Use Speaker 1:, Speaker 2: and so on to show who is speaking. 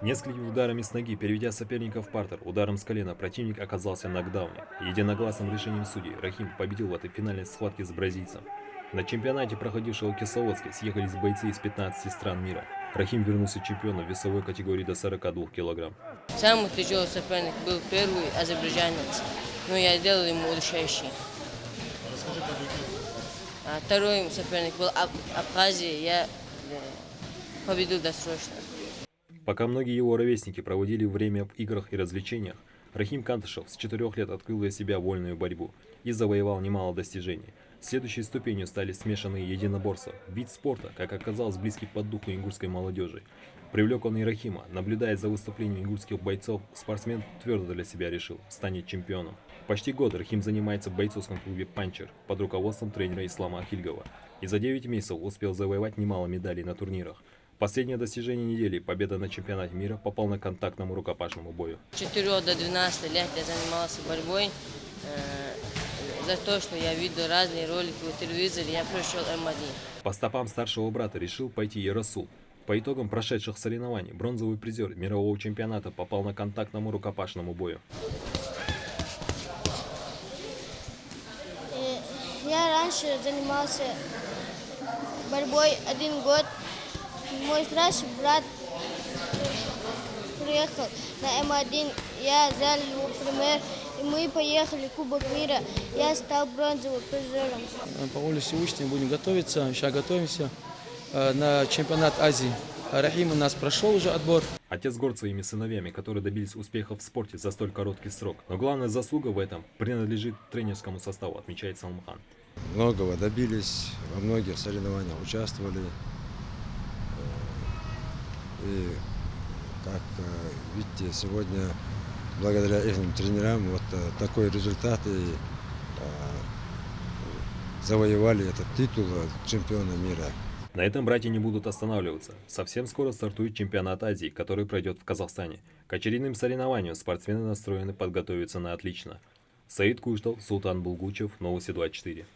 Speaker 1: Несколькими ударами с ноги, переведя соперника в партер, ударом с колена, противник оказался в нокдауне. Единогласным решением судей Рахим победил в этой финальной схватке с бразильцем. На чемпионате, проходившего в Кисловодске, съехались бойцы из 15 стран мира. Рахим вернулся чемпионом в весовой категории до 42 килограмм.
Speaker 2: Самый тяжелый соперник был первый азербайджанец, но я делал ему решающий. Второй соперник был Абхазия, я победил досрочно.
Speaker 1: Пока многие его ровесники проводили время в играх и развлечениях, Рахим Кантышев с 4 лет открыл для себя вольную борьбу и завоевал немало достижений. Следующей ступенью стали смешанные единоборства, вид спорта, как оказалось, близкий по духу ингушской молодежи. Привлек он и Рахима. Наблюдая за выступлением ингушских бойцов, спортсмен твердо для себя решил – станет чемпионом. Почти год Рахим занимается в бойцовском клубе «Панчер» под руководством тренера Ислама Ахильгова и за 9 месяцев успел завоевать немало медалей на турнирах. Последнее достижение недели – победа на чемпионате мира – попал на контактному рукопашному бою.
Speaker 2: С 4 до 12 лет я занимался борьбой. За то, что я видел разные ролики по телевизору, я прошел М1.
Speaker 1: По стопам старшего брата решил пойти и Расул. По итогам прошедших соревнований бронзовый призер мирового чемпионата попал на контактному рукопашному бою.
Speaker 3: Я раньше занимался борьбой 1 год. Мой старший брат приехал на М1, я взял его пример, и мы поехали в Кубок мира. Я стал бронзовым призером.
Speaker 4: По улице учим, будем готовиться, сейчас готовимся на чемпионат Азии. Рахим у нас прошел уже отбор.
Speaker 1: Отец горд своими сыновьями, которые добились успехов в спорте за столь короткий срок. Но главная заслуга в этом принадлежит тренерскому составу, отмечает Салмхан.
Speaker 5: Многого добились, во многих соревнованиях участвовали. И, как видите, сегодня, благодаря их тренерам, вот такой результат и завоевали этот титул чемпиона мира.
Speaker 1: На этом братья не будут останавливаться. Совсем скоро стартует чемпионат Азии, который пройдет в Казахстане. К очередным соревнованиям спортсмены настроены подготовиться на отлично. Саид Куштал, Султан Булгучев, Новости 24.